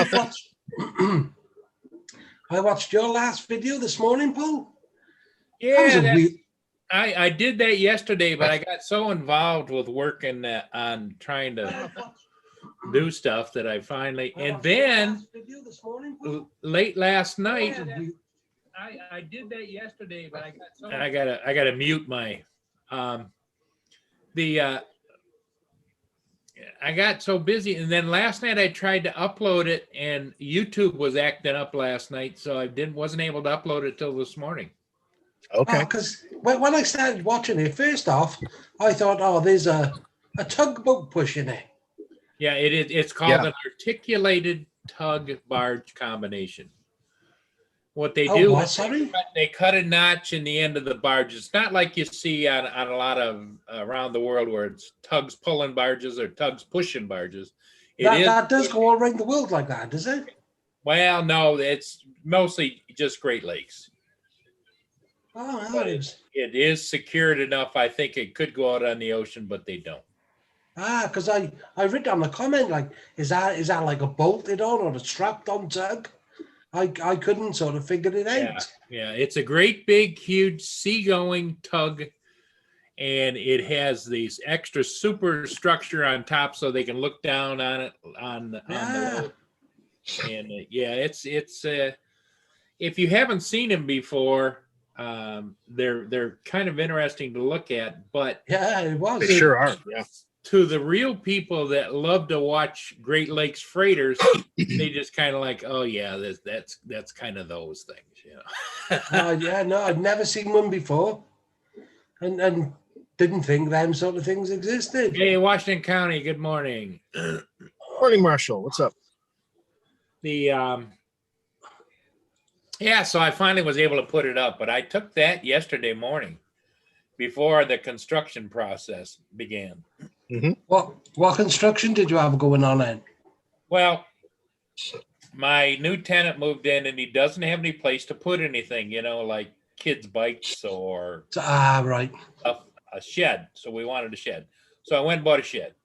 I've watched. I watched your last video this morning, Paul. Yeah, I did that yesterday, but I got so involved with working on trying to do stuff that I finally, and then late last night, I did that yesterday, but I got so I gotta mute my I got so busy, and then last night I tried to upload it, and YouTube was acting up last night, so I wasn't able to upload it till this morning. Okay. Because when I started watching it, first off, I thought, oh, there's a tugboat pushing it. Yeah, it's called an articulated tug barge combination. What they do is they cut a notch in the end of the barge. It's not like you see on a lot of around the world where it's tugs pulling barges or tugs pushing barges. That does go all around the world like that, does it? Well, no, it's mostly just Great Lakes. Oh, but it is secured enough. I think it could go out on the ocean, but they don't. Because I read down the comment, like, is that like a bolted on or a strapped on tug? I couldn't sort of figure it out. Yeah, it's a great big huge seagoing tug, and it has these extra super structure on top so they can look down on it on the road. And it's if you haven't seen them before, they're kind of interesting to look at, but it was. They sure are. Yeah. To the real people that love to watch Great Lakes freighters, they just kind of like, oh yeah, that's kind of those things, you know. No, I'd never seen one before, and didn't think them sort of things existed. Hey, Washington County, good morning. Morning, Marshall. What's up? So I finally was able to put it up, but I took that yesterday morning before the construction process began. Mm-hmm. What construction did you have going on then? Well, my new tenant moved in and he doesn't have any place to put anything, you know, like kids' bikes or right, a shed. So we wanted a shed. So I went and bought a shed.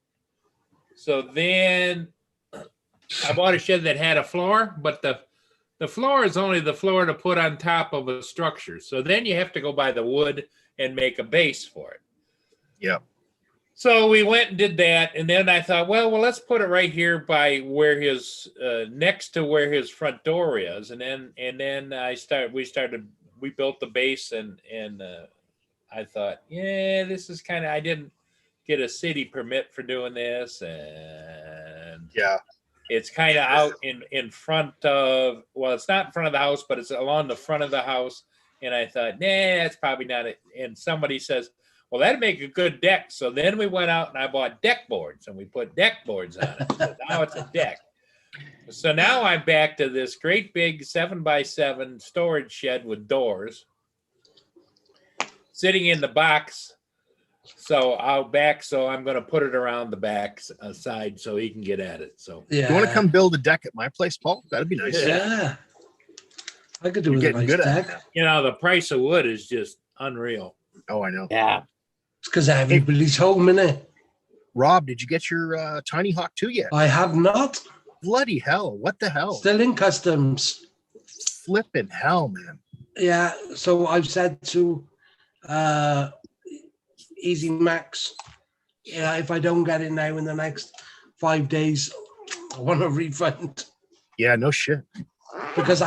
So then I bought a shed that had a floor, but the floor is only the floor to put on top of a structure. So then you have to go buy the wood and make a base for it. Yeah. So we went and did that, and then I thought, well, let's put it right here by where his next to where his front door is, and then we built the base, and I thought, this is kind of, I didn't get a city permit for doing this, and it's kind of out in front of, well, it's not in front of the house, but it's along the front of the house, and I thought, that's probably not it. And somebody says, well, that'd make a good deck. So then we went out and I bought deck boards and we put deck boards on it. So now it's a deck. So now I'm back to this great big 7x7 storage shed with doors sitting in the box. So I'm going to put it around the back side so he can get at it. So you want to come build a deck at my place, Paul? That'd be nice. Yeah. I could do a nice deck. You know, the price of wood is just unreal. Oh, I know. Yeah. It's because everybody's home, innit? Rob, did you get your Tiny Hawk 2 yet? I have not. Bloody hell. What the hell? Still in customs. Flipping hell, man. Yeah. So I've said to Easy Max, if I don't get it now in the next 5 days, I want a refund. Yeah, no shit. Because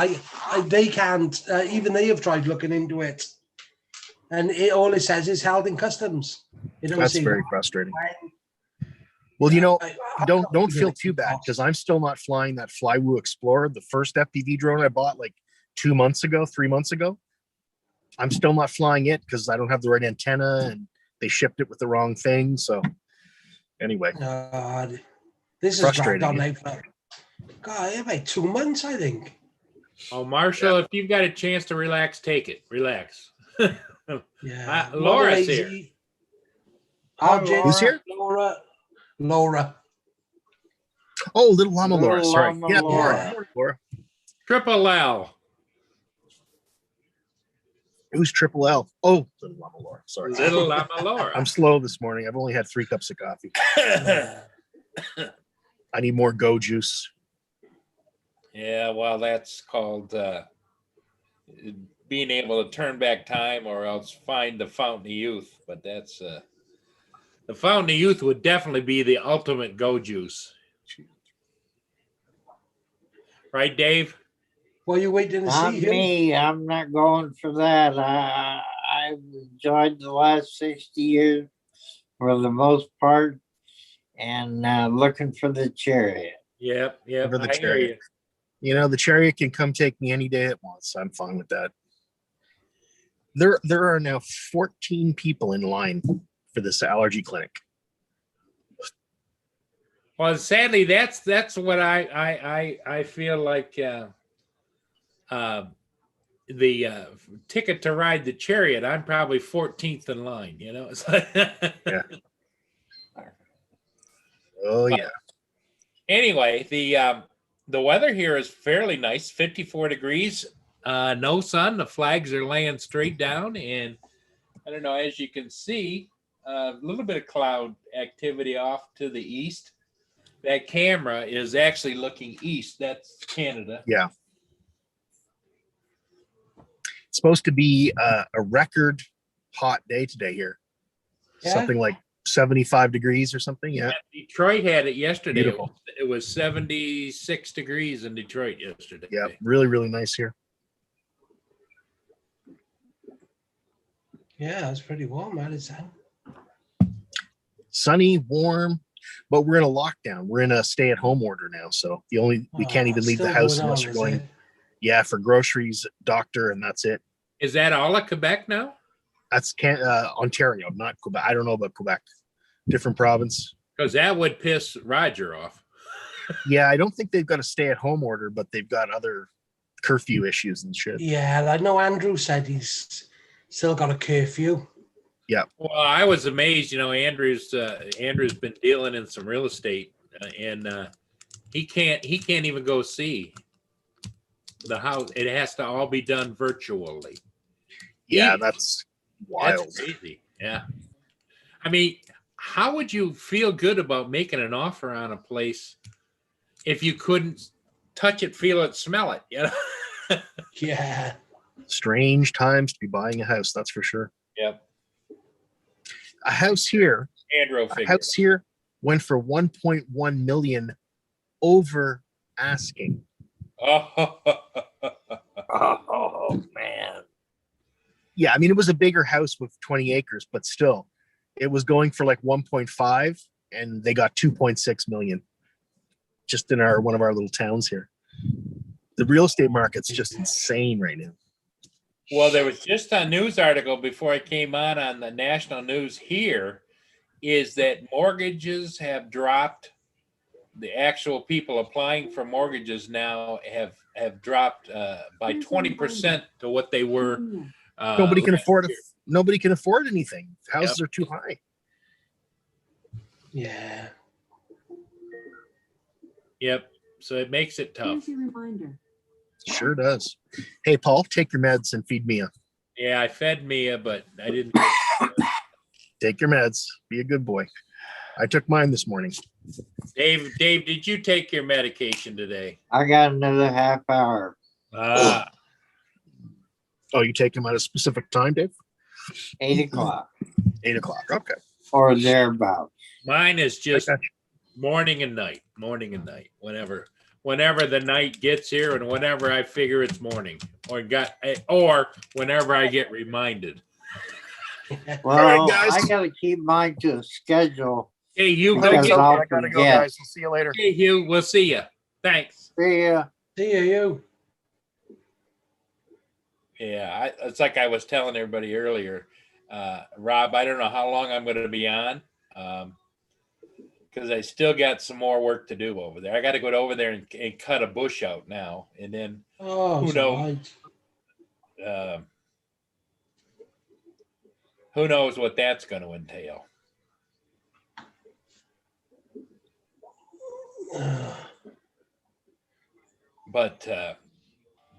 they can't, even they have tried looking into it. And all it says is held in customs. That's very frustrating. Well, you know, don't feel too bad because I'm still not flying that Flywoo Explorer, the first FPV drone I bought like 3 months ago. I'm still not flying it because I don't have the right antenna and they shipped it with the wrong thing. So anyway, this is frustrating. About 2 months, I think. Oh, Marshall, if you've got a chance to relax, take it. Relax. Yeah. Laura's here. Who's here? Laura. Oh, little Llama Laura. Sorry. Yeah, Laura. Triple L. Who's Triple L? Oh, little Llama Laura. Sorry. Little Llama Laura. I'm slow this morning. I've only had 3 cups of coffee. I need more Go juice. Yeah, well, that's called being able to turn back time or else find the fountain of youth. But that's the fountain of youth would definitely be the ultimate go juice. Right, Dave? What are you waiting to Not see him? me. I'm not going for that. I've enjoyed the last 60 years for the most part, and looking for the chariot. Yep. For the I hear you. chariot. You know, the chariot can come take me any day it wants. I'm fine with that. There are now 14 people in line for this allergy clinic. Well, sadly, that's what I feel like the ticket to ride the chariot. I'm probably 14th in line. You know, it's like Yeah. Oh yeah. Anyway, the weather here is fairly nice. 54 degrees. No sun. The flags are laying straight down, and I don't know. As you can see, a little bit of cloud activity off to the east. That camera is actually looking east. That's Canada. Yeah. It's supposed to be a record hot day today here. Yeah. Something like 75 degrees or something. Yeah. Detroit had it yesterday. Beautiful. It was 76 degrees in Detroit yesterday. Yeah. Really, really nice here. Yeah, it's pretty warm, man. It's Sunny, warm, but we're in a lockdown. We're in a stay-at-home order now, so we can't even leave the house unless you're going. Yeah, for groceries, doctor, and that's it. Is that all of Quebec now? That's Ontario, not Quebec. I don't know about Quebec. Different province. Because that would piss Roger off. Yeah, I don't think they've got a stay-at-home order, but they've got other curfew issues and shit. Yeah, I know Andrew said he's still got a curfew. Yeah. Well, I was amazed. You know, Andrew's been dealing in some real estate, and he can't even go see the house. It has to all be done virtually. Yeah, that's wild. That's crazy. Yeah. I mean, how would you feel good about making an offer on a place if you couldn't touch it, feel it, smell it? You know? Yeah. Strange times to be buying a house, that's for sure. Yep. A house here went for 1.1 million over asking. Oh man. Yeah, I mean it was a bigger house with 20 acres, but still it was going for like 1.5 and they got 2.6 million just in one of our little towns here. The real estate market's just insane right now. Well, there was just a news article before I came on the national news here, is that mortgages have dropped. The actual people applying for mortgages now have dropped by 20% to what they were. Nobody can afford it. Nobody can afford anything. Houses are too high. Yeah. Yep. So it makes it tough. Reminder. Sure does. Hey, Paul, take your meds and feed Mia. Yeah, I fed Mia, but I didn't. Take your meds. Be a good boy. I took mine this morning. Dave, did you take your medication today? I got another half hour. Ah. Oh, you take them at a specific time, Dave? 8 o'clock 8 o'clock. Okay. or thereabouts. Mine is just I got morning and night, whenever the night gets here and whenever I figure it's morning or whenever I get reminded. Well, right, guys. I gotta keep mine to a schedule. Hey, Hugh, Because go I'll I gotta go, forget. guys. We'll see you later. Hey, Hugh, we'll see you. Thanks. See ya. See you. Yeah, it's like I was telling everybody earlier, Rob, I don't know how long I'm going to be on because I still got some more work to do over there. I got to go over there and cut a bush out now, and then Oh, Who it's knows? alright. Who knows what that's going to entail. But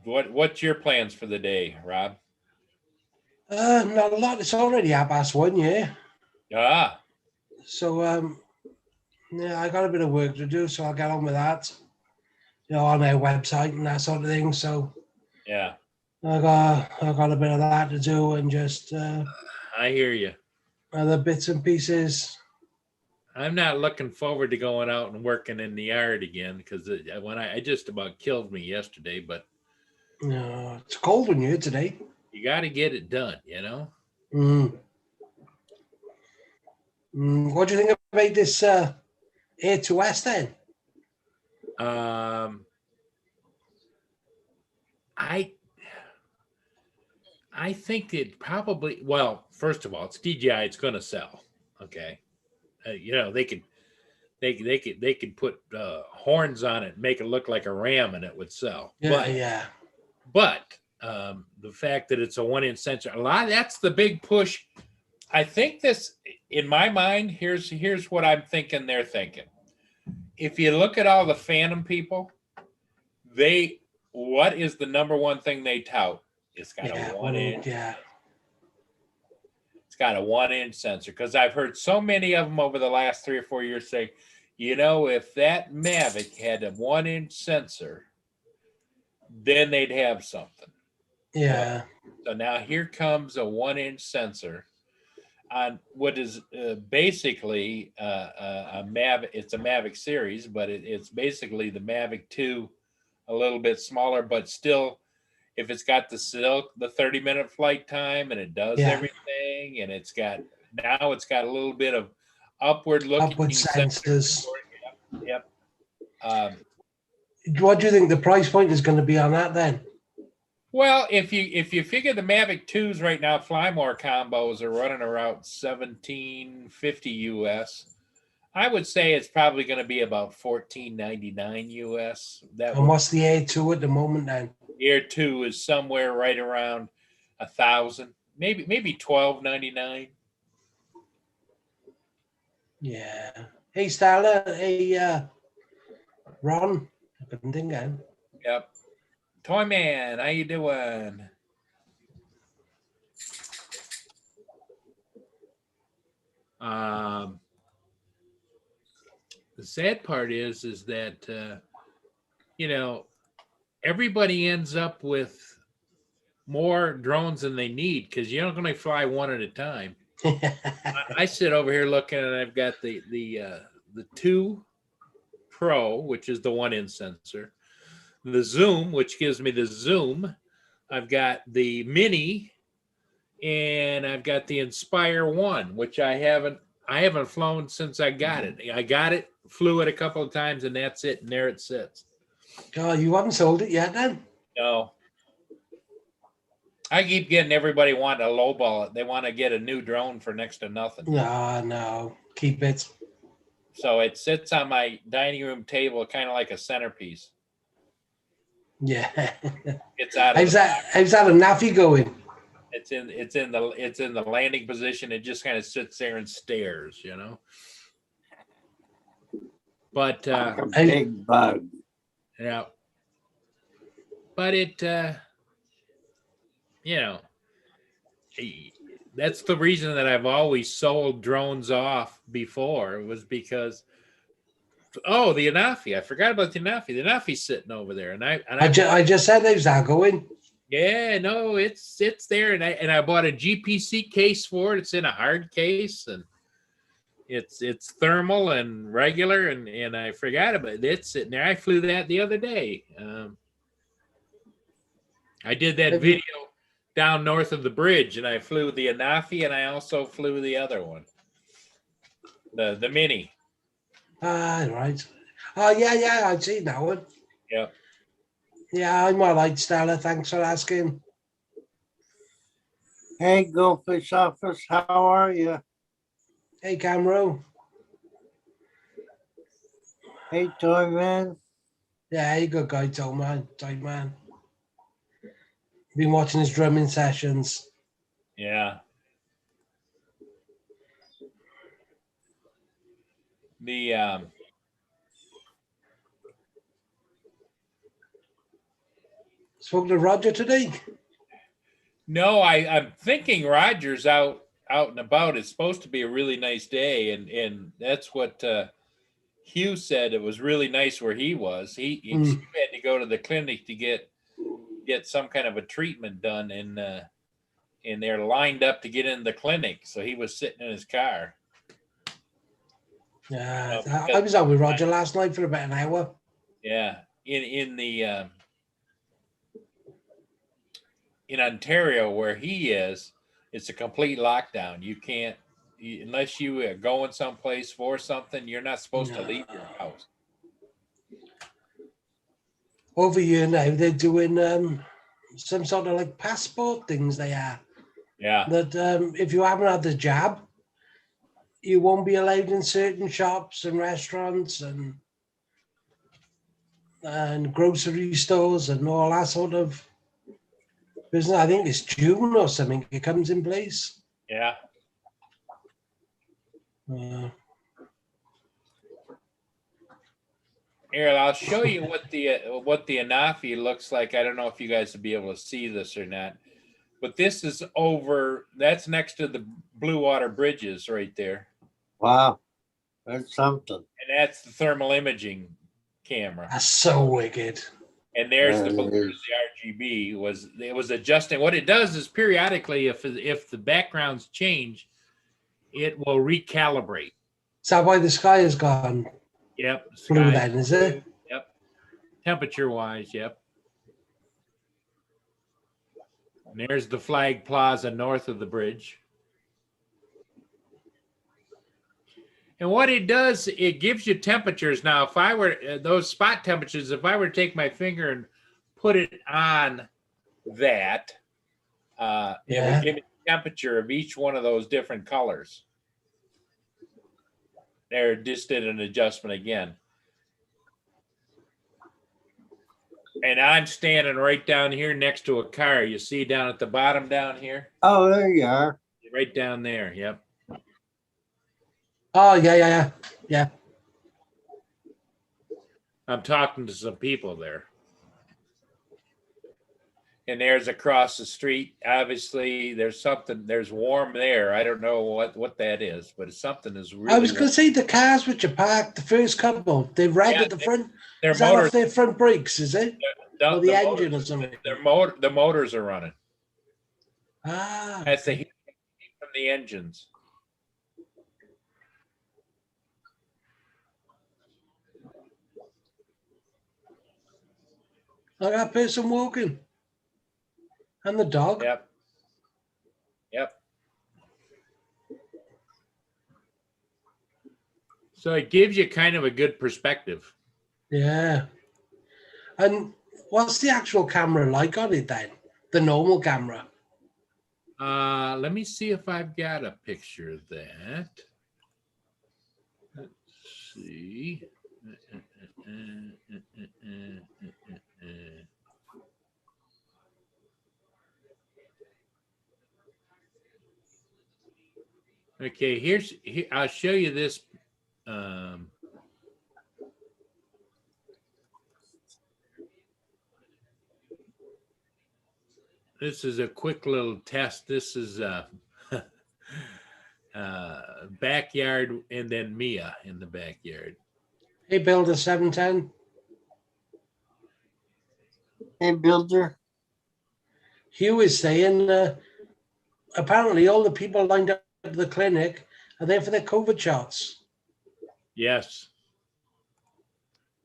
what's your plans for the day, Rob? Not a lot. It's already 1:30, yeah. Ah, So, yeah, I got a bit of work to do, so I'll get on with that. on their website and that sort of thing. So Yeah, I got a bit of that to do, and just I hear you. other bits and pieces. I'm not looking forward to going out and working in the yard again because when it just about killed me yesterday. But It's cold in here today. you got to get it done, you know. What do you think about this A2S then? I think it probably, well, first of all, it's DJI. It's going to sell. Okay, they could put horns on it, and make it look like a ram, and it would sell. But the fact that it's a 1-inch sensor, that's the big push. I think this, in my mind, here's what I'm thinking. They're thinking. If you look at all the Phantom people, what is the number one thing they tout? It's got a 1-inch. Yeah. It's got a 1-inch sensor, because I've heard so many of them over the last 3 or 4 years say, if that Mavic had a 1-inch sensor, then they'd have something. Yeah. So now here comes a 1-inch sensor on what is basically a Mavic. It's a Mavic series, but it's basically the Mavic 2, a little bit smaller, but still, if it's got the 30-minute flight time, and it does everything, and it's got a little bit of upward sensors. Yep. What do you think the price point is going to be on that then? Well, if you figure the Mavic 2s right now, Flymore combos are running around $1,750 US. I would say it's probably going to be about $1,499 US. And what's the A2 at the moment then? Air 2 is somewhere right around $1,000, maybe $1,299. Yeah. Hey, Starla. Hey, Ron. I couldn't think of him. Yep. Toy Man, how you doing? The sad part is that everybody ends up with more drones than they need, because you're not going to fly one at a time. I sit over here looking, and I've got the 2 Pro, which is the 1-inch sensor, the Zoom, which gives me the zoom. I've got the Mini, and I've got the Inspire 1, which I haven't flown since I got it. I got it, flew it a couple of times, and that's it. And there it sits. Oh, you haven't sold it yet then? No. I keep getting everybody wanting to lowball it. They want to get a new drone for next to nothing. No, keep it. So it sits on my dining room table, kind of like a centerpiece. Yeah. It's out. How's that a naffy going? It's in the landing position. It just kind of sits there and stares, But like a big bug. Yeah. But it that's the reason that I've always sold drones off before, was because the Anafi. I forgot about the Anafi. The Anafi's sitting over there, and I just said how's that going? Yeah, no, it's there, and I bought a GPC case for it. It's in a hard case, and it's thermal and regular, and I forgot about it. It's sitting there. I flew that the other day. I did that video down north of the bridge, and I flew the Anafi, and I also flew the other one, the Mini. Right. Oh, yeah, I've seen that one. Yep. Yeah, I'm all right, Stella. Thanks for asking. Hey, Goldfish Office, how are you? Hey, Camero. Hey, Toy Man. Yeah, hey, good guy, Toy Man. Been watching his drumming sessions. Yeah. Spoke to Roger today? No, I'm thinking Roger's out and about. It's supposed to be a really nice day, and that's what Hugh said it was really nice where he was. He had to go to the clinic to get some kind of a treatment done, and they're lined up to get in the clinic. So he was sitting in his car. Yeah, I was out with Roger last night for about an hour. Yeah, in Ontario where he is, it's a complete lockdown. You can't, unless you are going someplace for something, you're not supposed to leave your house. Over here now, they're doing some sort of like passport things. They are. Yeah. That if you haven't had the jab, you won't be allowed in certain shops and restaurants and grocery stores and all that sort of business. I think it's June or something. It comes in place. Yeah. Here, I'll show you what the Anafi looks like. I don't know if you guys will be able to see this or not, but this is over. That's next to the Blue Water Bridges right there. Wow, that's something. And that's the thermal imaging camera. That's so wicked. And there's the RGB. It was adjusting. What it does is periodically, if the backgrounds change, it will recalibrate. Is that why the sky has gone? Yep. Blue then, is it? Yep. Temperature wise, yep. And there's the Flag Plaza north of the bridge. And what it does, it gives you temperatures. Now, if I were those spot temperatures, if I were to take my finger and put it on that, it would give me the temperature of each one of those different colors. There, just did an adjustment again. And I'm standing right down here next to a car. You see down at the bottom down here? Oh, there you are. Right down there, yep. Oh, yeah. I'm talking to some people there. And there's across the street, obviously, there's warm there. I don't know what that is, but it's something that's really. I was going to say the cars which are parked, the first couple, they're red at the front. Is that off their front brakes, is it? Or the engine or something? The motors are running. Ah. That's the heat from the engines. I got a person walking. And the dog. Yep. So it gives you kind of a good perspective. Yeah. And what's the actual camera like on it then? The normal camera? Let me see if I've got a picture of that. Let's see. Okay, here I'll show you this. This is a quick little test. This is backyard and then Mia in the backyard. Hey, Builder 710. Hey, Builder. Hugh is saying apparently all the people lined up at the clinic are there for their COVID shots. Yes.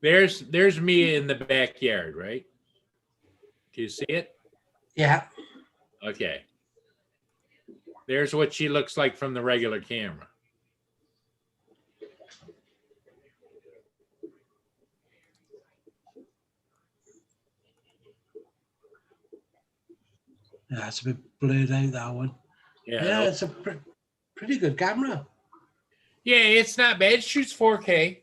There's Mia in the backyard, right? Do you see it? Yeah. Okay. There's what she looks like from the regular camera. Yeah, it's a bit blurred out, that one. Yeah, it's a pretty good camera. Yeah, it's not bad. It shoots 4K.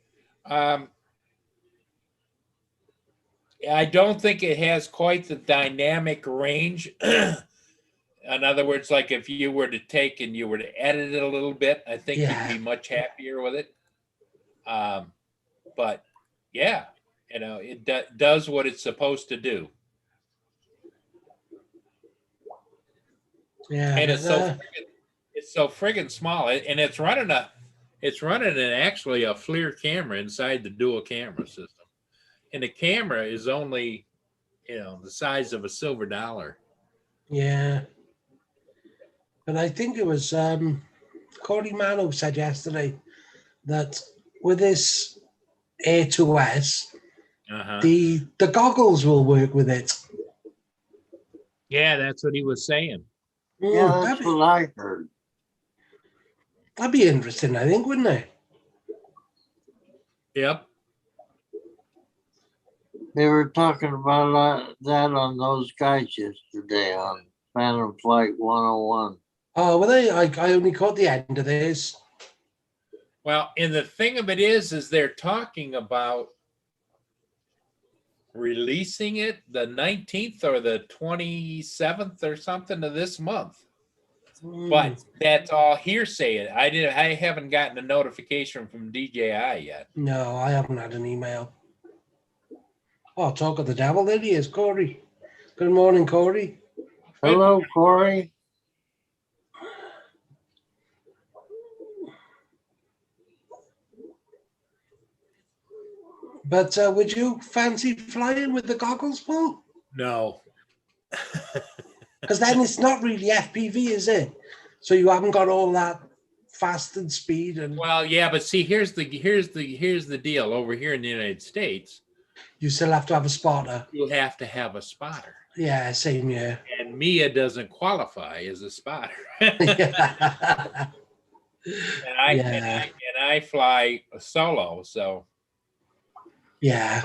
I don't think it has quite the dynamic range. In other words, like if you were to take and you were to edit it a little bit, I think you'd be much happier with it. But yeah, it does what it's supposed to do. Yeah, and it's so friggin' small, and it's running It's running actually a FLIR camera inside the dual camera system. And the camera is only, the size of a silver dollar. Yeah. But I think it was Corey Mano said yesterday that with this A2S, the goggles will work with it. Yeah, that's what he was saying. Yeah, that's what I heard. That'd be interesting, I think, wouldn't it? Yep. They were talking about that on those guys yesterday on Phantom Flight 101. Oh, well, I only caught the end of this. Well, and the thing of it is they're talking about releasing it the 19th or the 27th or something of this month. But that's all hearsay. I haven't gotten a notification from DJI yet. No, I haven't had an email. Oh, talk of the devil, there he is, Corey. Good morning, Corey. Hello, Corey. But would you fancy flying with the goggles, Paul? No. Because then it's not really FPV, is it? So you haven't got all that fast and speed and. Well, yeah, but see, here's the deal. Over here in the United States, you still have to have a spotter. You have to have a spotter. Yeah, same here. And Mia doesn't qualify as a spotter. And I fly solo, so. Yeah.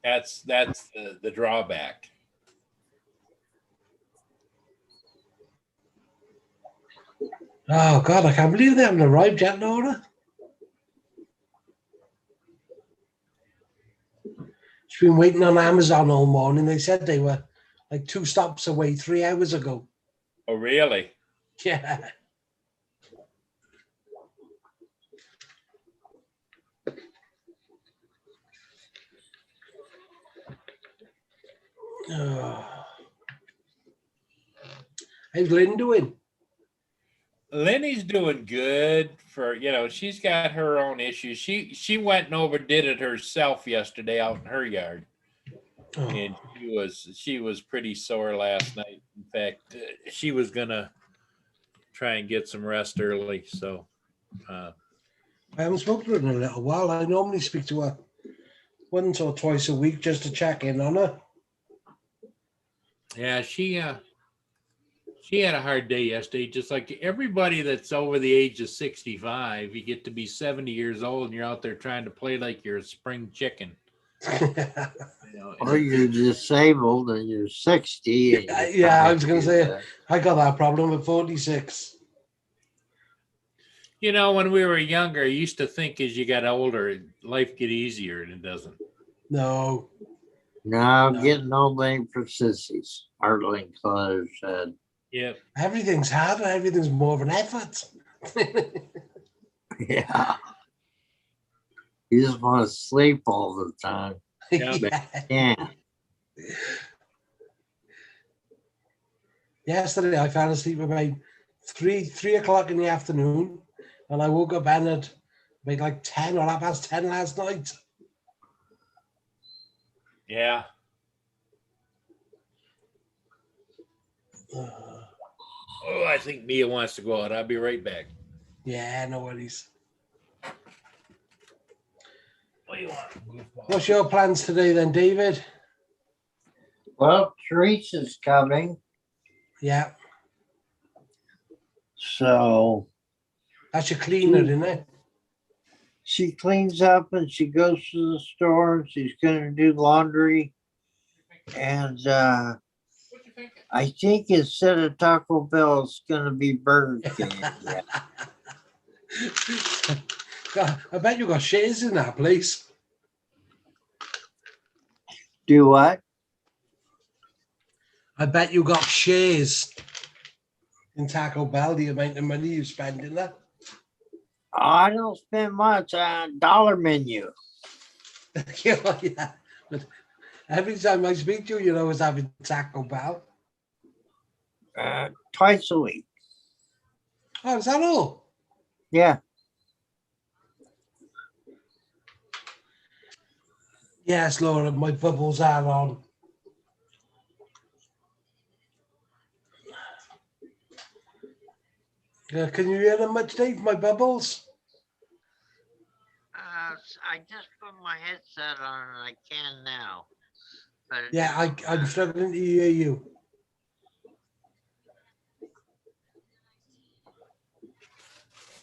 That's the drawback. Oh God, I can't believe they haven't arrived yet, Laura. She's been waiting on Amazon all morning. They said they were like 2 stops away 3 hours ago. Oh, really? Yeah. How's Lynn doing? Lenny's doing good for, she's got her own issues. She went and overdid it herself yesterday out in her yard. Oh. And she was pretty sore last night. In fact, she was gonna try and get some rest early. So I haven't spoken to her in a little while. I normally speak to her once or twice a week just to check in on her. Yeah, she had a hard day yesterday, just like everybody that's over the age of 65. You get to be 70 years old and you're out there trying to play like you're a spring chicken. Or you're disabled and you're 60. Yeah, I was going to say, I got that problem at 46. When we were younger, I used to think as you got older, life get easier, and it doesn't. No. No, getting old ain't for sissies, Arlene Clutter said. Yeah. Everything's hard. Everything's more of an effort. Yeah. You just want to sleep all the time. Yeah. Yesterday, I fell asleep about 3 o'clock in the afternoon, and I woke up at about like 10 or 10:30 last night. Yeah. I think Mia wants to go out. I'll be right back. Yeah, no worries. What do you want? What's your plans today then, David? Well, Teresa's coming. Yeah. So. That's your cleaner, isn't it? She cleans up and she goes to the store and she's going to do laundry. And I think instead of Taco Bell, it's going to be Burger King. Yeah. God, I bet you got shares in that place. Do what? I bet you got shares in Taco Bell, the amount of money you spend in that. I don't spend much on dollar menu. Yeah, but every time I speak to you, you're always having Taco Bell. Twice a week. Oh, is that all? Yeah. Yes, Laura, my bubbles are on. Can you hear them much, Dave? My bubbles? I just put my headset on and I can now. But Yeah, I'm struggling to hear you.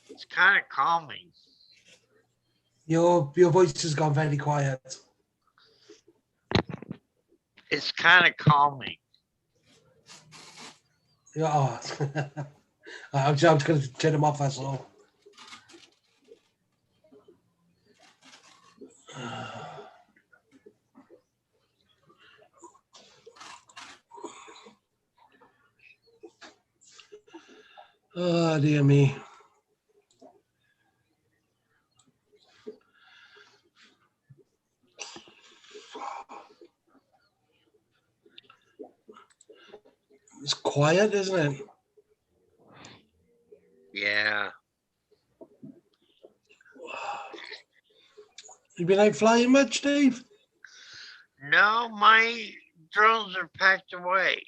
it's kind of calming. Your voice has gone very quiet. It's kind of calming. Yeah, oh. I'm just going to turn them off, that's all. Oh, dear me. It's quiet, isn't it? Yeah. You been out flying much, Dave? No, my drones are packed away.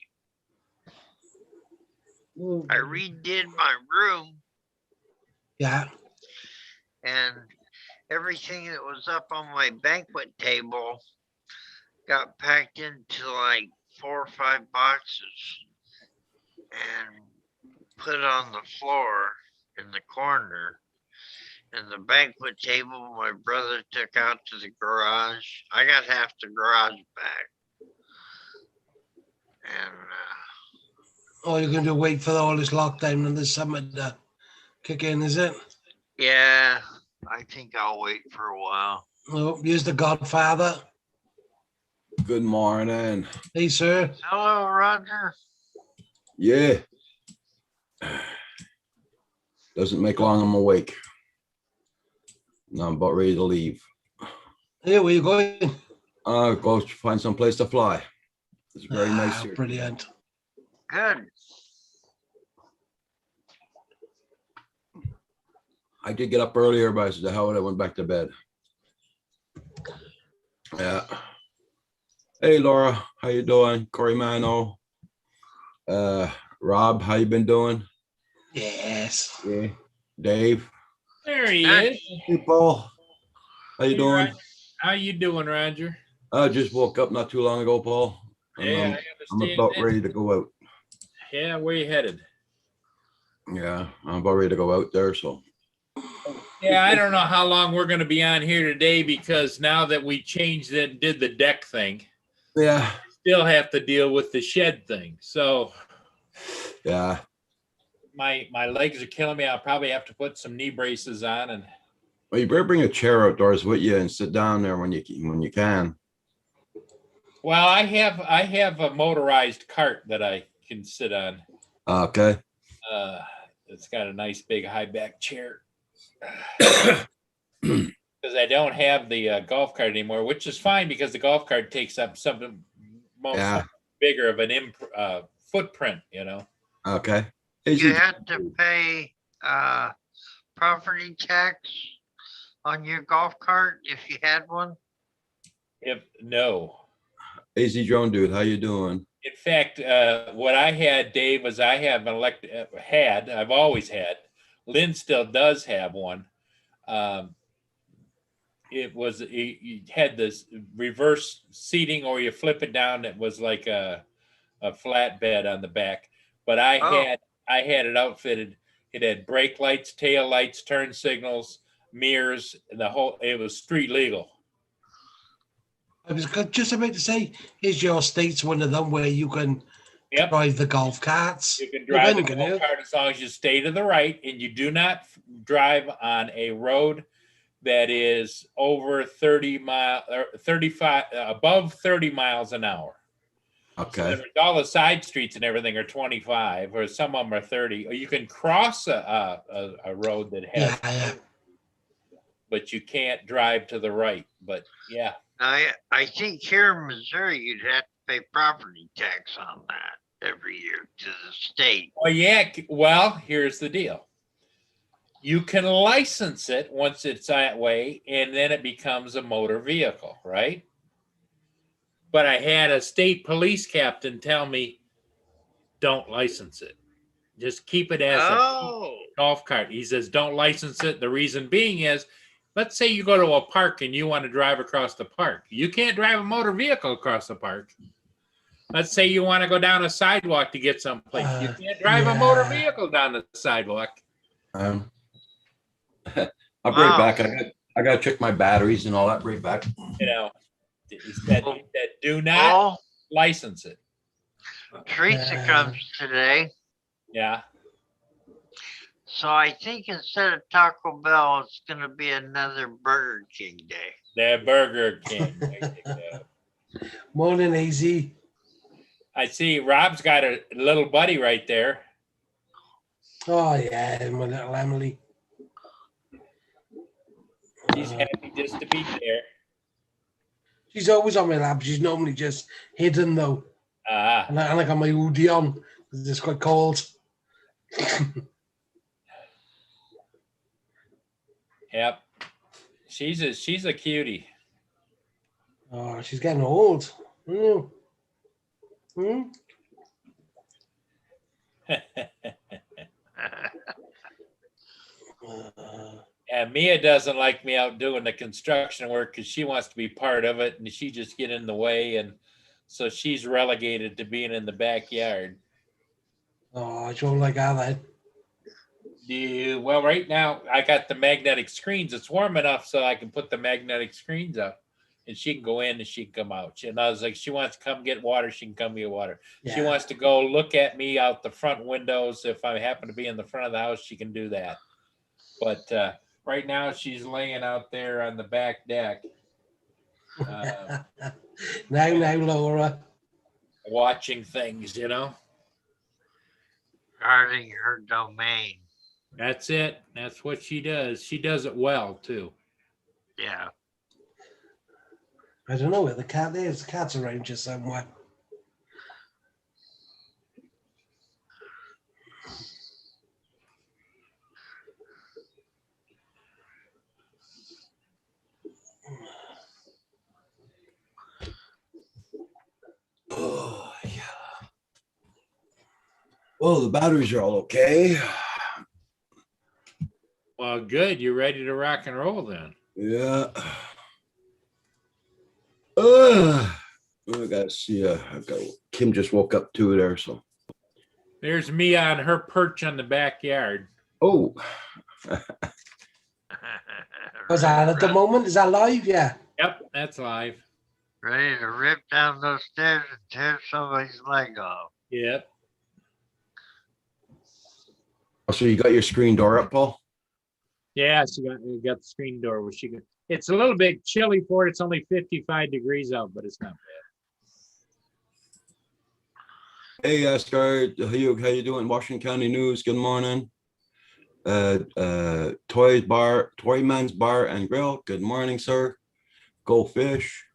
I redid my room. Yeah. And everything that was up on my banquet table got packed into like 4 or 5 boxes and put on the floor in the corner. And the banquet table my brother took out to the garage. I got half the garage back. And Oh, you're going to wait for all this lockdown and the summer to kick in, is it? yeah, I think I'll wait for a while. Oh, here's the Godfather. Good morning. Hey, sir. Hello, Roger. Yeah. Doesn't make long I'm awake. Now I'm about ready to leave. Hey, where you going? Go find some place to fly. It's very nice here. Brilliant. Good. I did get up earlier, but I said, the hell with it, I went back to bed. Yeah. Hey, Laura, how you doing? Corey Mano. Rob, how you been doing? Yes. Yeah. Dave. There he is. Hey, Paul. How you Hey, doing? Roger. How you doing, Roger? I just woke up not too long ago, Paul. And Yeah, I I'm understand about that. ready to go out. Yeah, where you headed? Yeah, I'm about ready to go out there, so. Yeah, I don't know how long we're going to be on here today because now that we changed it and did the deck thing, Yeah. still have to deal with the shed thing. So Yeah. my legs are killing me. I'll probably have to put some knee braces on. And Well, you better bring a chair outdoors with you and sit down there when you can. well, I have a motorized cart that I can sit on. Okay. It's got a nice big high back chair. Because I don't have the golf cart anymore, which is fine because the golf cart takes up something bigger of an footprint, you know. Okay. You had to pay property tax on your golf cart if you had one? No. AZ Drone Dude, how you doing? In fact, what I had, Dave, was I have I've always had, Lynn still does have one. You had this reverse seating or you flip it down. It was like a flatbed on the back, but I had it outfitted. It had brake lights, tail lights, turn signals, mirrors, and it was street legal. I was just about to say, is your state's one of them where you can drive the golf carts? You can drive the golf cart as long as you stay to the right and you do not drive on a road that is over 30 miles or 35 above 30 miles an hour. Okay. So all the side streets and everything are 25, or some of them are 30. Or you can cross a road that has, but you can't drive to the right. But yeah, I think here in Missouri you'd have to pay property tax on that every year to the state. Well, yeah. Well, here's the deal. You can license it once it's that way, and then it becomes a motor vehicle, right? But I had a state police captain tell me, don't license it. Just keep it as a golf cart. He says, don't license it. The reason being is, let's say you go to a park and you want to drive across the park. You can't drive a motor vehicle across the park. Let's say you want to go down a sidewalk to get someplace. You can't drive a motor vehicle down the sidewalk. I'll be right back. I got to check my batteries and all that. Right back. You know, that do not license it. Teresa comes today. Yeah. So I think instead of Taco Bell, it's going to be another Burger King day. The Burger King. Morning, Easy. I see Rob's got a little buddy right there. Oh, yeah, my little Emily. She's happy just to be there. She's always on my lap. She's normally just hidden, though. And I got my hoodie on because it's quite cold. Yep. She's a cutie. Oh, she's getting old. And Mia doesn't like me out doing the construction work because she wants to be part of it, and she just get in the way, and so she's relegated to being in the backyard. Oh, I don't like how that. Well, right now I got the magnetic screens. It's warm enough so I can put the magnetic screens up, and she can go in and she can come out. And I was like, she wants to come get water, she can come get water. Yeah. She wants to go look at me out the front windows. If I happen to be in the front of the house, she can do that. But right now she's laying out there on the back deck. Now, Laura. Watching things, you know. Guarding her domain. That's it. That's what she does. She does it well, too. Yeah. I don't know where the cat is. The cat's around here somewhere. Oh, yeah. Well, the batteries are all okay. Well, good. You're ready to rock and roll then. Yeah. I gotta see. Kim just woke up too there, so. There's me on her perch on the backyard. Oh. Was that at the moment? Is that live? Yeah. Yep, that's live. Ready to rip down those stairs and tear somebody's leg off. Yep. So you got your screen door up, Paul? Yeah, she got the screen door where she could. It's a little bit chilly for it. It's only 55 degrees out, but it's not bad. Hey, Oscar, how you doing? Washington County News. Good morning. Toy Man's Bar and Grill. Good morning, sir. Go Fish.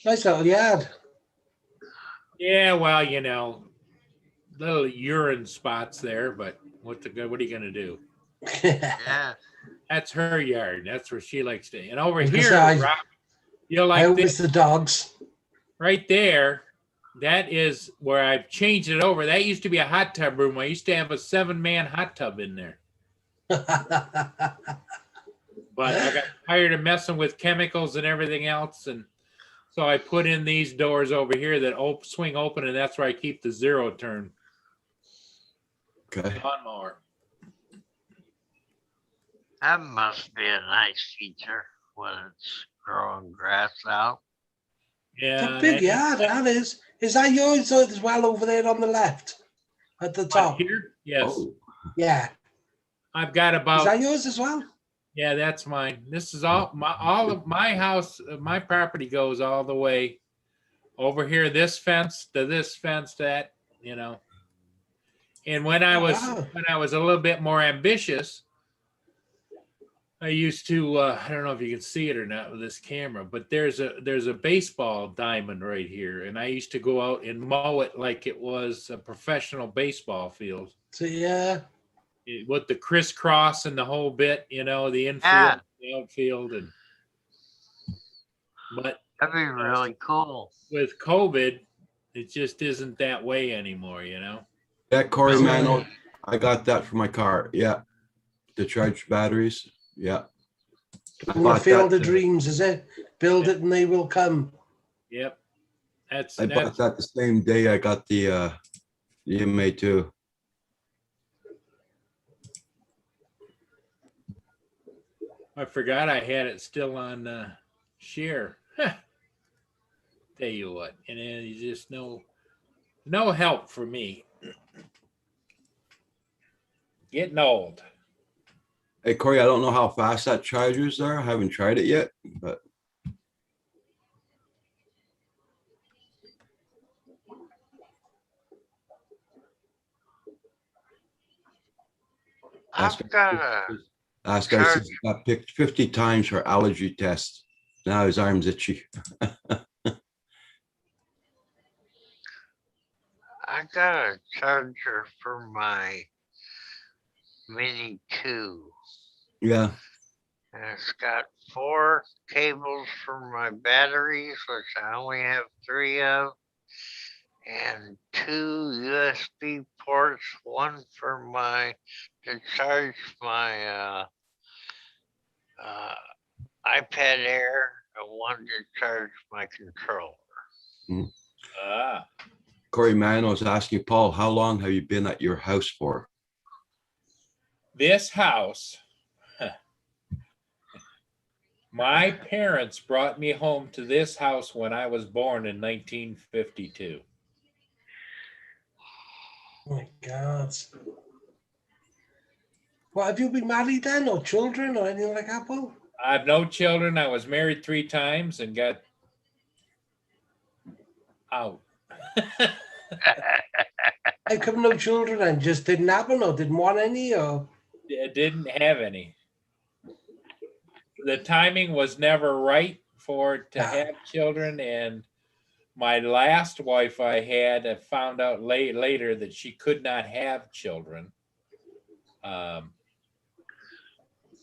Nice little yard. Yeah, well, you know, little urine spots there, but what are you gonna do? Yeah. That's her yard. That's where she likes to. And over here, Rob, you'll like this. The dogs. Right there, that is where I've changed it over. That used to be a hot tub room. I used to have a 7-man hot tub in there. But I got tired of messing with chemicals and everything else, and so I put in these doors over here that swing open, and that's where I keep the 0-turn. Okay. Lawnmower. That must be a nice feature when it's growing grass out. Yeah. It's a big yard, that is. Is that yours as well over there on the left? At the top? Here? Yes. Oh. Yeah. I've got about. Is that yours as well? Yeah, that's mine. This is all of my house. My property goes all the way over here. This fence to this fence, that, you know. And when I was a little bit more ambitious, I used to, I don't know if you can see it or not with this camera, but there's a baseball diamond right here. And I used to go out and mow it like it was a professional baseball field. So yeah, With the crisscross and the whole bit, the infield, Yeah. the outfield. But That'd be really cool. with COVID, it just isn't that way anymore, Yeah, Corey So- Mano, I got that for my car. Yeah. To charge batteries. Yeah. I in the bought field that, of dreams, is it? Build it and they will come. Yep. I bought that the same day I got the EMA2. I forgot I had it still on share. Tell you what, and then you just no help for me. Getting old. Hey, Corey, I don't know how fast that chargers are. I haven't tried it yet, but I've got a last guy said he got picked 50 times for allergy tests. Now his arm's itchy. charger for my Mini 2. Yeah. And it's got 4 cables for my batteries, which I only have 3 of, and 2 USB ports, one for to charge my iPad Air, and one to charge my controller. Corey Mano's asking Paul, how long have you been at your house for? This house, my parents brought me home to this house when I was born in 1952. Oh my God. Well, have you been married then, or children, or anything like that, Paul? I have no children. I was married 3 times and got out. How come no children and just didn't happen, or didn't want any, or? It didn't have any. The timing was never right to have children, and my last wife I had found out later that she could not have children. I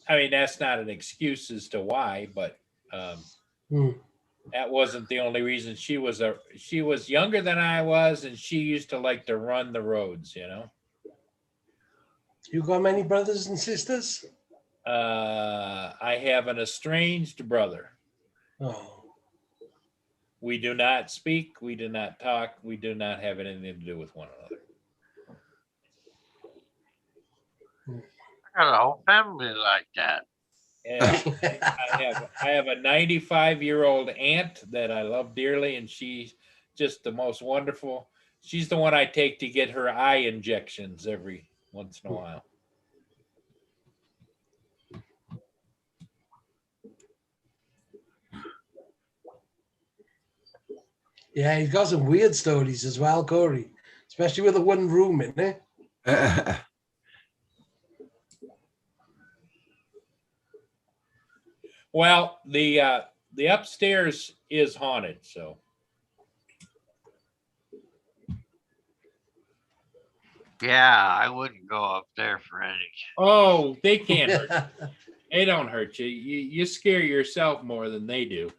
mean, that's not an excuse as to why, but that wasn't the only reason. She was younger than I was, and she used to like to run the roads, You got many brothers and sisters? I have an estranged brother. Oh. We do not speak. We do not talk. We do not have anything to do with one another. I got a whole family like that. And I have a 95-year-old aunt that I love dearly, and she's just the most wonderful. She's the one I take to get her eye injections every once in a while. Yeah, he's got some weird stories as well, Corey, especially with the one room in there. Well, the upstairs is haunted, so. Yeah, I wouldn't go up there for any. Oh, they can't hurt you. They don't hurt you. You scare yourself more than they do.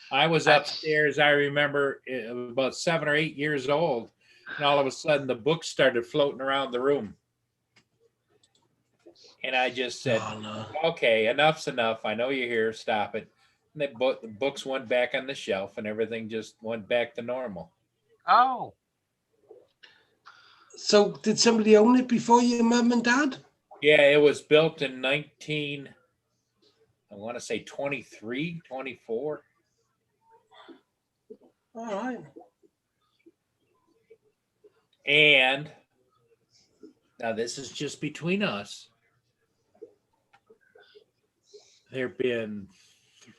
I was upstairs, I remember, about 7 or 8 years old, and all of a sudden the books started floating around the room. And I just said, Oh, no. okay, enough's enough. I know you're here. Stop it. And the books went back on the shelf, and everything just went back to normal. Oh, So did somebody own it before your mum and dad? Yeah, it was built in 23, 24. All right. And now this is just between us. There have been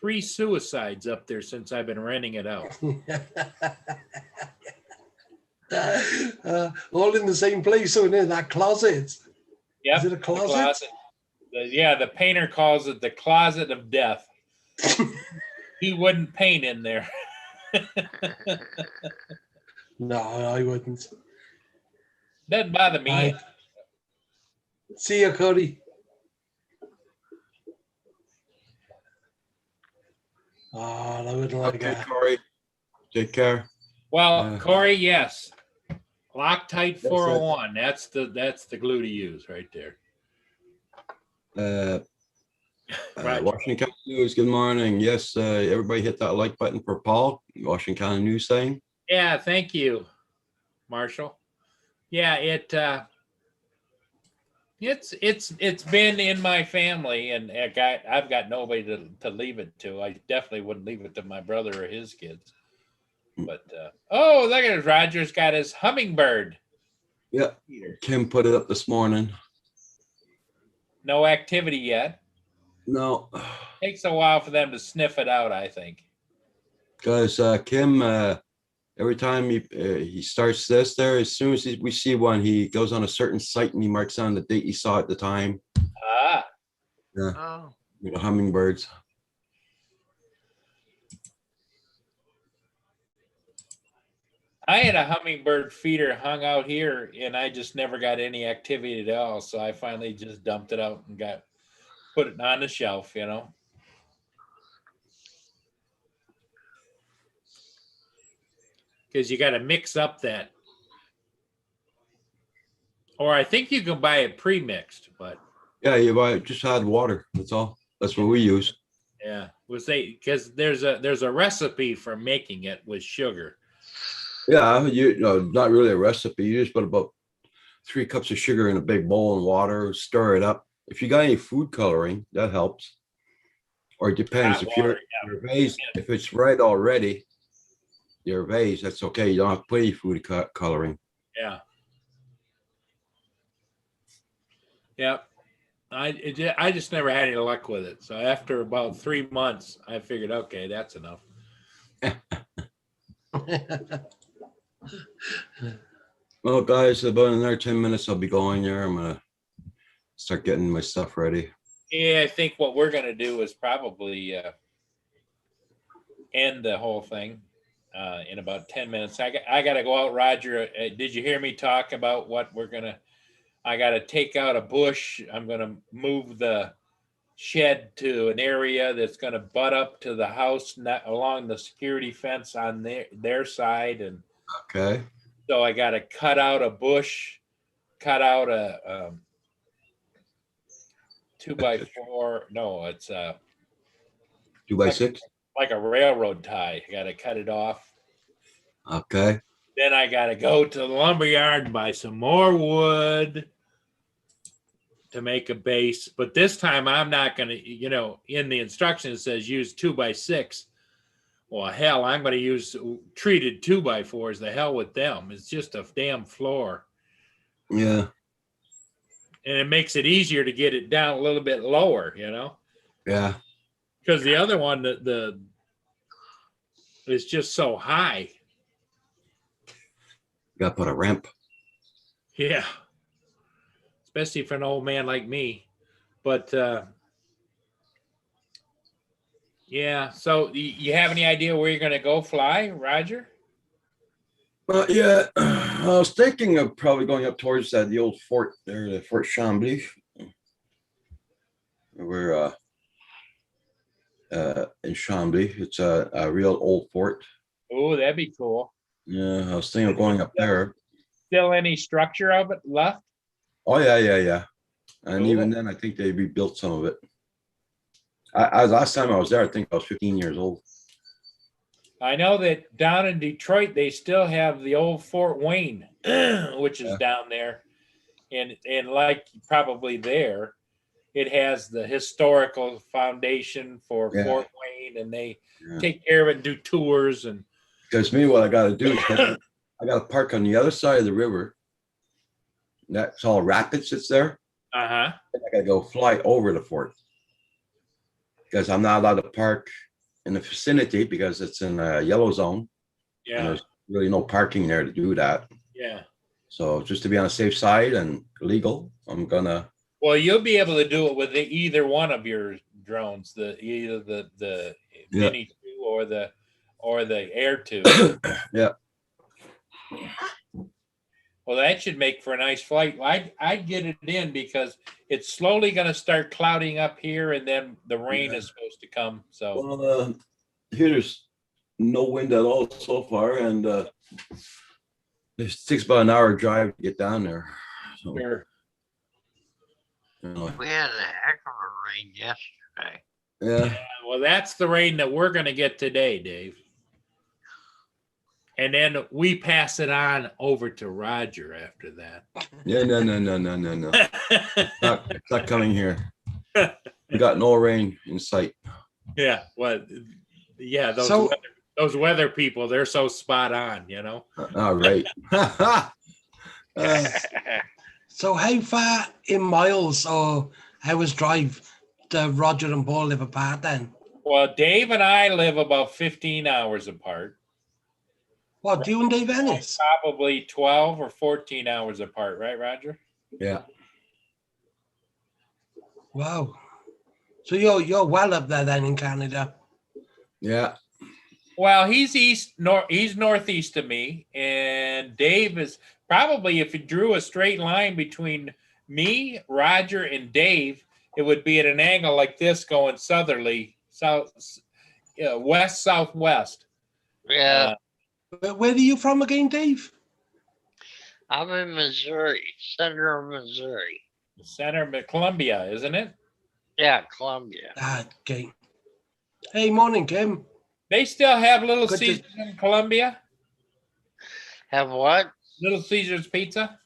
3 suicides up there since I've been renting it out. All in the same place, so in that closet. Yep, Is it a closet? Yeah, the painter calls it the closet of death. He wouldn't paint in there. No, I wouldn't. Doesn't bother me. Right. See you, Cody. Oh, I would like Okay, that. Corey. Take care. Well, Corey, yes. Loctite That's it. 401. That's the glue to use right there. Roger. Washington County News, good morning. Yes, everybody hit that like button for Paul, Washington County News saying. Yeah, thank you, Marshall. Yeah, it's been in my family, and I've got nobody to leave it to. I definitely wouldn't leave it to my brother or his kids. But oh, look at it. Roger's got his hummingbird. Yeah, Kim put it up this morning. No activity yet. No, Takes a while for them to sniff it out, I think. because Kim, every time he starts this there, as soon as we see one, he goes on a certain site and he marks down the date he saw at the time. Ah, Yeah, Oh, with the hummingbirds. I had a hummingbird feeder hung out here, and I just never got any activity at all. So I finally just dumped it out and put it on the shelf, you know. Because you got to mix up that. Or I think you can buy it pre-mixed, but Yeah, you buy just add water. That's all. That's what we use. yeah, because there's a recipe for making it with sugar. Yeah, not really a recipe. You just put about 3 cups of sugar in a big bowl and water, stir it up. If you got any food coloring, that helps. Or it depends. Hot If water, your vase, if it's red already, your vase, that's okay. You don't have to put any food coloring. Yeah. Yep. I just never had any luck with it. So after about 3 months, I figured, okay, that's enough. Well, guys, about another 10 minutes, I'll be going there. I'm gonna start getting my stuff ready. Yeah, I think what we're gonna do is probably end the whole thing in about 10 minutes. I gotta go out, Roger. Did you hear me talk about what I gotta take out a bush. I'm gonna move the shed to an area that's gonna butt up to the house, not along the security fence on their side, and Okay. so I got to cut out a bush, cut out a 2x4. No, it's 2x6. like a railroad tie. I got to cut it off. Okay. Then I got to go to the lumber yard and buy some more wood to make a base. But this time I'm not going to, in the instructions it says use 2x6. Well, hell, I'm going to use treated 2x4s. The hell with them. It's just a damn floor. Yeah. And it makes it easier to get it down a little bit lower, Yeah. because the other one, the is just so high. Got to put a ramp. Yeah. Especially for an old man like me. But, yeah. So you have any idea where you're going to go fly, Roger? Yeah, I was thinking of probably going up towards the old fort there, the Fort Chambly. We're in Chambly. It's a real old fort. Oh, that'd be cool. Yeah, I was thinking of going up there. Still any structure of it left? Oh yeah. And Cool. even then, I think they rebuilt some of it. I last time I was there, I think I was 15 years old. I know that down in Detroit, they still have the old Fort Wayne, which is down there. And like probably there, it has the historical foundation for Fort Wayne, and they take care of it and do tours. And because me, what I got to do is I got to park on the other side of the river. That's all rapids that's there. uh-huh. I got to go fly over the fort because I'm not allowed to park in the vicinity because it's in a yellow zone. Yeah. And there's really no parking there to do that. Yeah. So just to be on the safe side and legal, I'm gonna Well, you'll be able to do it with either one of your drones, either the Yeah. Mini 2 or the Air 2. Yeah. Well, that should make for a nice flight. I'd get it in because it's slowly going to start clouding up here, and then the rain is supposed to come. So Well, here there's no wind at all so far, and it takes about an hour drive to get down there. So, sure. you know, We had a heck of a rain yesterday. yeah. Well, that's the rain that we're going to get today, Dave. And then we pass it on over to Roger after that. Yeah, no. It's not coming here. We got no rain in sight. Yeah, well, yeah, So- those weather people, they're so spot on, you know. All right. So how far in miles or hours drive do Roger and Paul live apart then? Well, Dave and I live about 15 hours apart. What, do you and Dave Ennis? Probably 12 or 14 hours apart, right, Roger? Yeah. Wow. So you're well up there then in Canada. Yeah. Well, he's northeast of me, and Dave is probably, if you drew a straight line between me, Roger, and Dave, it would be at an angle like this, going southerly, west southwest. Yeah, Where are you from again, Dave? I'm in Missouri, center of Missouri. Center of Columbia, isn't it? Yeah, Columbia. Ah, okay. Hey, morning, Kim. They still have Little Good to- Caesars in Columbia. Have what? Little Caesars Pizza.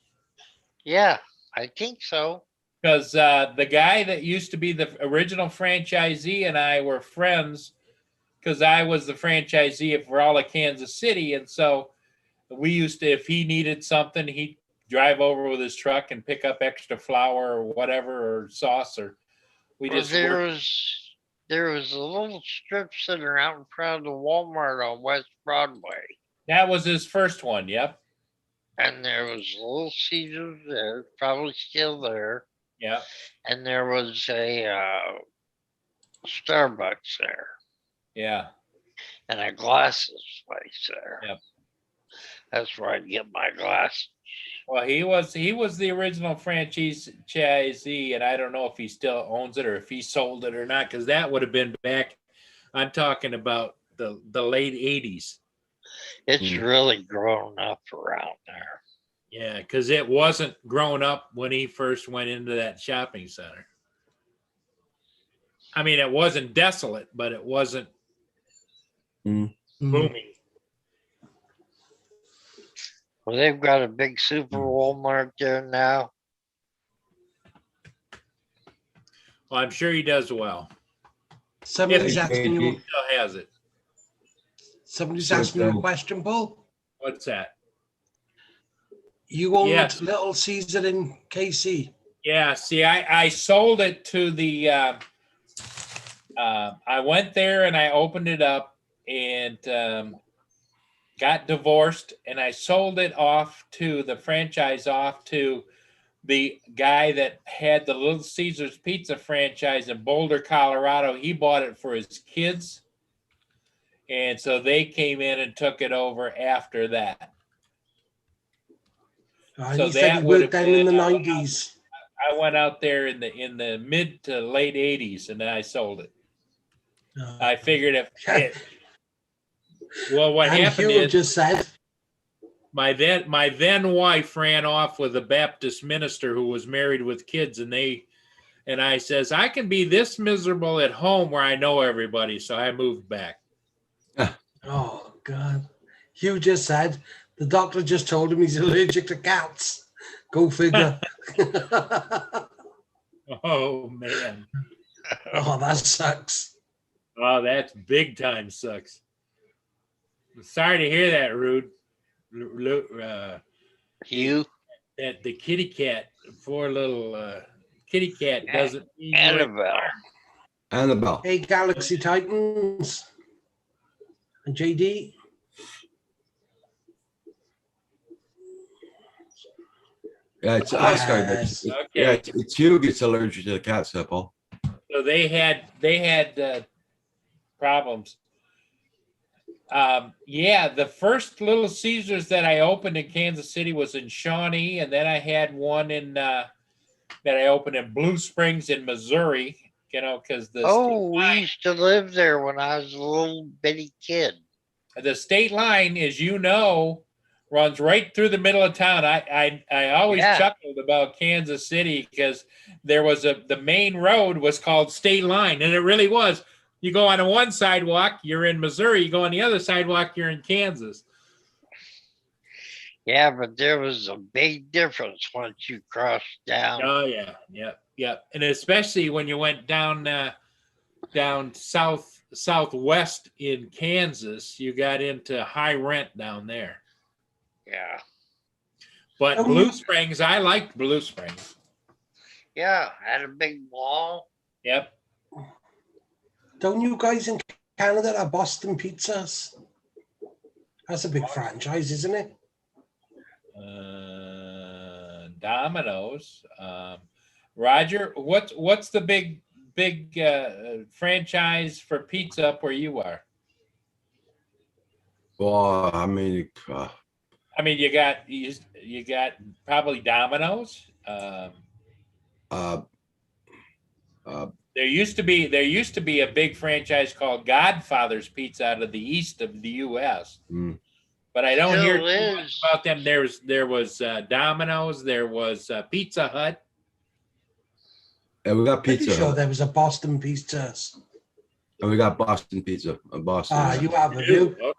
Yeah, I think so. Because the guy that used to be the original franchisee and I were friends, because I was the franchisee for all of Kansas City. And so we used to, if he needed something, he'd drive over with his truck and pick up extra flour or whatever, or sauce, or we Well, just there was a little strip center out in front of the Walmart on West Broadway. that was his first one. Yep. And there was Little Caesars there, probably still there. Yep. And there was a Starbucks there. Yeah. And a glasses place there. Yep. That's where I'd get my glasses. Well, he was the original franchisee, and I don't know if he still owns it or if he sold it or not, because that would have been back. I'm talking about the late 80s. It's really grown up around there. Yeah, because it wasn't grown up when he first went into that shopping center. I mean, it wasn't desolate, but it wasn't booming. Well, they've got a big super Walmart there now. Well, I'm sure he does well. Somebody's Yeah, asking you. Still has it. Somebody's asking you a question, Paul. What's that? You owned Yes. Little Caesar in KC. Yeah, see, I sold it to the, I went there and I opened it up and got divorced, and I sold it off to the franchise off to the guy that had the Little Caesars Pizza franchise in Boulder, Colorado. He bought it for his kids. And so they came in and took it over after that. And So you said that you would worked have down in the been- 90s. I went out there in the mid to late 80s, and then I sold it. I figured well, what And happened Hugh is just said, my then wife ran off with a Baptist minister who was married with kids, and I says, I can be this miserable at home where I know everybody, so I moved back. oh, God. Hugh just said, the doctor just told him he's allergic to cats. Go figure. Oh man. Oh, that sucks. Oh, that's big time sucks. Sorry to hear that, Rude. You, That the kitty cat, poor little kitty cat doesn't need you Annabelle. Annabelle. Hey, Galaxy Titans. And JD. Yeah, it's Oscar. That's, Yes. yeah, Okay. it's Hugh gets allergic to the catsup. So they had problems. Yeah, the first Little Caesars that I opened in Kansas City was in Shawnee, and then I had one in that I opened in Blue Springs in Missouri. You know, because Oh, we used to live there when I was a little bitty kid. the state line, as you know, runs right through the middle of town. I always Yeah. chuckled about Kansas City because there was the main road was called State Line, and it really was. You go on one sidewalk, you're in Missouri. You go on the other sidewalk, you're in Kansas. Yeah, but there was a big difference once you crossed down. Oh yeah, yeah. And especially when you went down southwest in Kansas, you got into high rent down there. Yeah. But Oh, Blue you- Springs, I liked Blue Springs. Yeah, had a big wall. Yep. Don't you guys in Canada have Boston Pizzas? That's a big franchise, isn't it? Domino's. Roger, what's the big franchise for pizza up where you are? Well, I mean, I mean, you got probably Domino's. uh, There used to be a big franchise called Godfather's Pizza out of the east of the U.S. mm, But I don't hear Still too much is. about them. There was Domino's. There was Pizza Hut. and we got Pretty pizza. sure Hut, there was a Boston Pizzas. and we got Boston pizza. Boston. Ah, you have a view. Okay.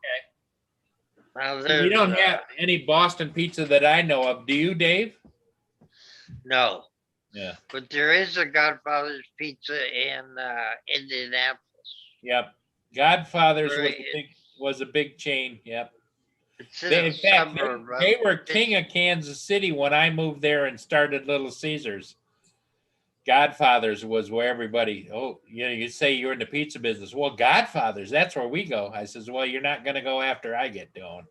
Now We there's, don't have any Boston pizza that I know of. Do you, Dave? no, Yeah. but there is a Godfather's Pizza in Indianapolis. Yep. Godfather's Right. was a big chain. Yep. It's in They, a in fact, suburb. they were king of Kansas City when I moved there and started Little Caesars. Godfather's was where everybody, you say you're in the pizza business. Well, Godfather's, that's where we go. I says, well, you're not going to go after I get going.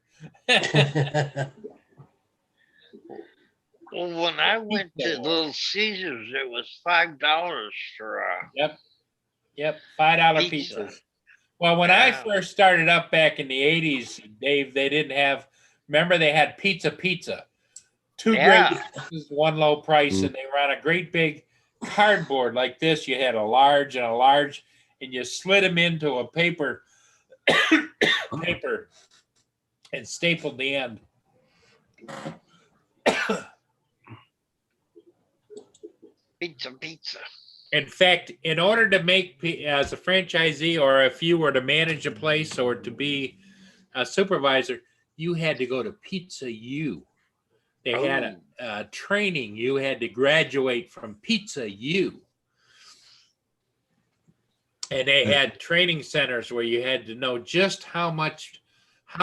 Well, when I went to Little Caesars, it was $5 for a Yep, $5 Pizza. pizzas. Well, when I Yeah. first started up back in the 80s, Dave, they didn't have, remember they had Pizza. Two Yeah. great pizzas, one low price, and they were on a great big cardboard like this. You had a large, and you slid them into a paper and stapled the end. pizza. In fact, in order to make, as a franchisee, or if you were to manage a place or to be a supervisor, you had to go to Pizza U. They had a training. You had to graduate from Pizza U. And they had training centers where you had to know just how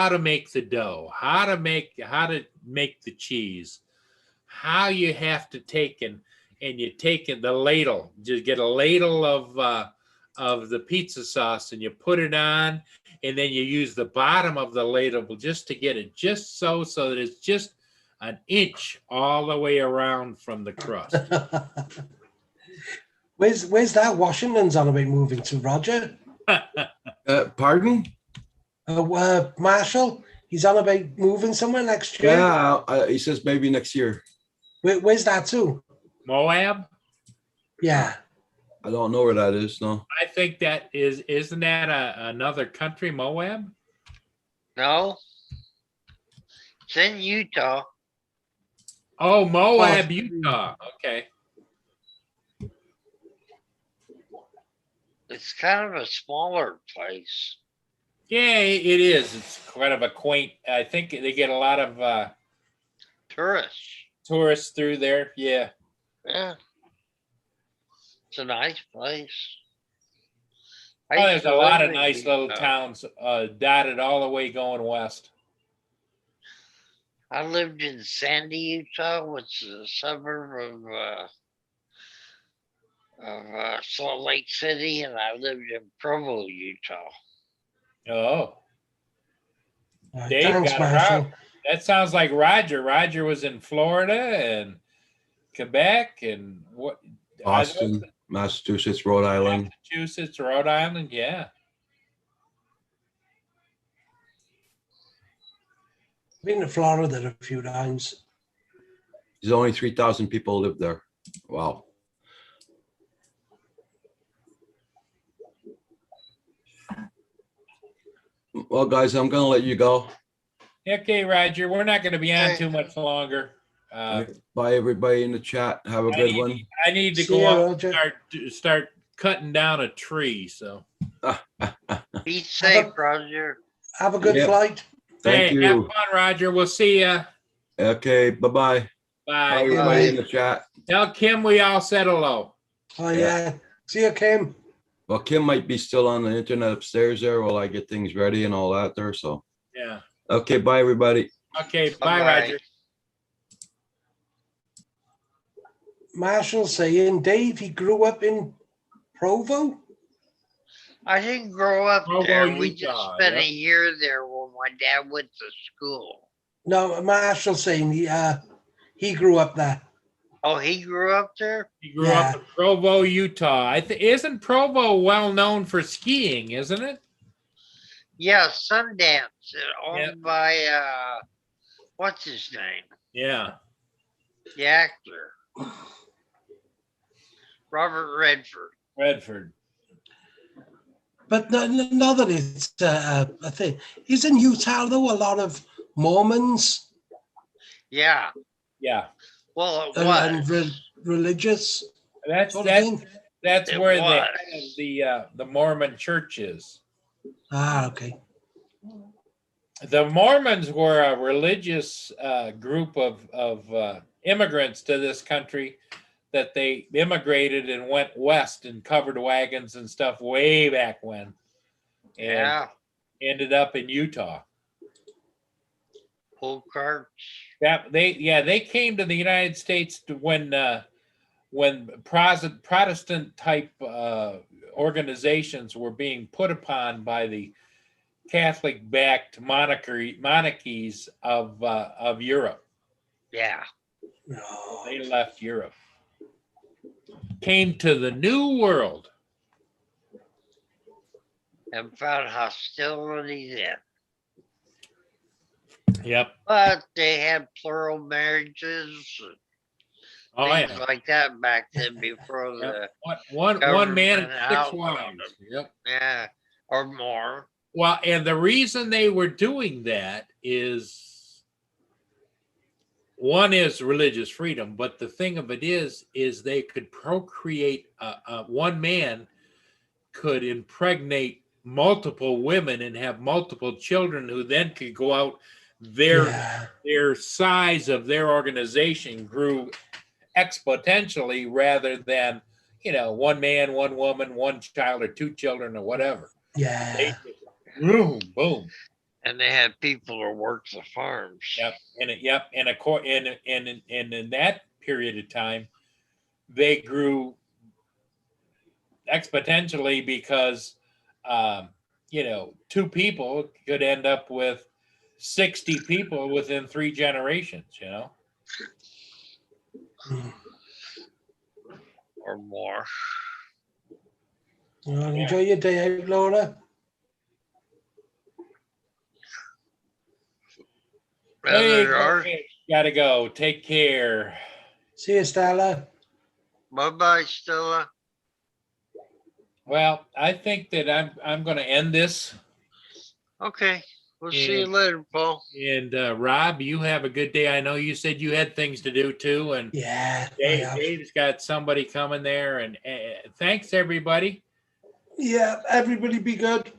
to make the dough, how to make the cheese, how you have to take and you take in the ladle, just get a ladle of the pizza sauce and you put it on, and then you use the bottom of the ladle just to get it just so that it's just an inch all the way around from the crust. Where's that Washington's on about moving to, Roger? Pardon? Marshall, he's on about moving somewhere next year. Yeah, he says maybe next year. Where's that to? Moab? Yeah. I don't know where that is. No. I think that isn't that another country, Moab? No, it's in Utah. Oh, Moab, Utah. Okay. It's kind of a smaller place. Yeah, it is. It's kind of a quaint. I think they get a lot of tourists through there. Yeah. Yeah. It's a nice place. Oh, there's a lot of nice little towns dotted all the way going west. I lived in Sandy, Utah, which is a suburb of Salt Lake City, and I lived in Provo, Utah. Oh. Dave Thanks, got Marshall. around. That sounds like Roger. Roger was in Florida, and Quebec and what? Boston, Massachusetts, Rhode Island. Massachusetts, Rhode Island. Yeah. Been to Florida a few times. There's only 3,000 people live there. Wow. Well, guys, I'm gonna let you go. Okay, Roger. We're not going to be on Okay. too much longer. Bye, everybody in the chat. Have a good one. I need to See go ya, out Roger. and start cutting down a tree. So Be safe, Roger. Have a good Yep. flight. Thank hey, have you. fun, Roger. We'll see ya. Okay, bye-bye. Bye, Bye. everybody in the chat. Tell Kim we all said hello. Oh, Yeah. yeah. See you, Kim. Well, Kim might be still on the internet upstairs there while I get things ready and all that there, so. Yeah. Okay, bye, everybody. Okay. Bye, Bye-bye. Roger. Marshall saying Dave, he grew up in Provo. I didn't grow up Provo, there. We just Utah, spent yep. a year there when my dad went to school. No, Marshall saying he grew up there. Oh, he grew up there? He grew Yeah. up in Provo, Utah. Isn't Provo well known for skiing, isn't it? Yeah, Sundance, owned Yeah. by what's his name? Yeah. The actor. Robert Redford. Redford. But not that it's a thing. Isn't Utah, though, a lot of Mormons Yeah. Yeah. Well, it and, was. religious That's sort of that's thing? that's It where was. the Mormon church is. Ah, okay. The Mormons were a religious group of immigrants to this country that they immigrated and went west in covered wagons and stuff way back when, and Yeah. ended up in Utah. Pull carts. They came to the United States when Protestant type organizations were being put upon by the Catholic backed monarchies of Europe. Yeah. No. They left Europe, came to the New World. And found hostility then. Yep. But they had plural marriages, Oh things yeah. like that back then before Yep. the, One man and government 6 outlawed wives. Yep. yeah, or more. Well, and the reason they were doing that is one is religious freedom, but the thing of it is they could procreate. One man could impregnate multiple women and have multiple children, who then could go out. Their size of their organization grew exponentially rather than, one man, one woman, one child, or 2 children, or whatever. Yeah. They just boom, boom. And they had people who worked the farms. Yep. And in that period of time, they grew exponentially because 2 people could end up with 60 people within 3 generations, Or more. Well, enjoy your day out, Laura. Hey, Brother, gotta go. Take care. See you, Stella. bye-bye, Stella. Well, I think that I'm going to end this. Okay. We'll see you And- later, Paul. And Rob, you have a good day. I know you said you had things to do too, and Yeah. I have. Dave's got somebody coming there. And thanks everybody. Yeah. Everybody be good.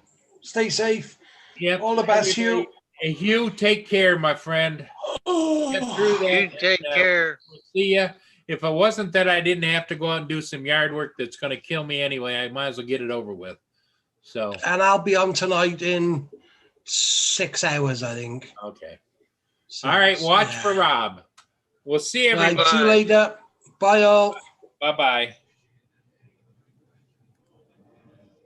Stay safe. Yep. All the best, Hugh. Hey, Hugh, take care, my friend. Get through that. You take and, care. we'll see ya. If it wasn't that I didn't have to go out and do some yard work that's going to kill me anyway, I might as well get it over with. So, And I'll be on tonight in 6 hours, I think. okay. So, All right. Watch yeah. for Rob. We'll see Right, everybody. see you later. Bye, all. Bye-bye.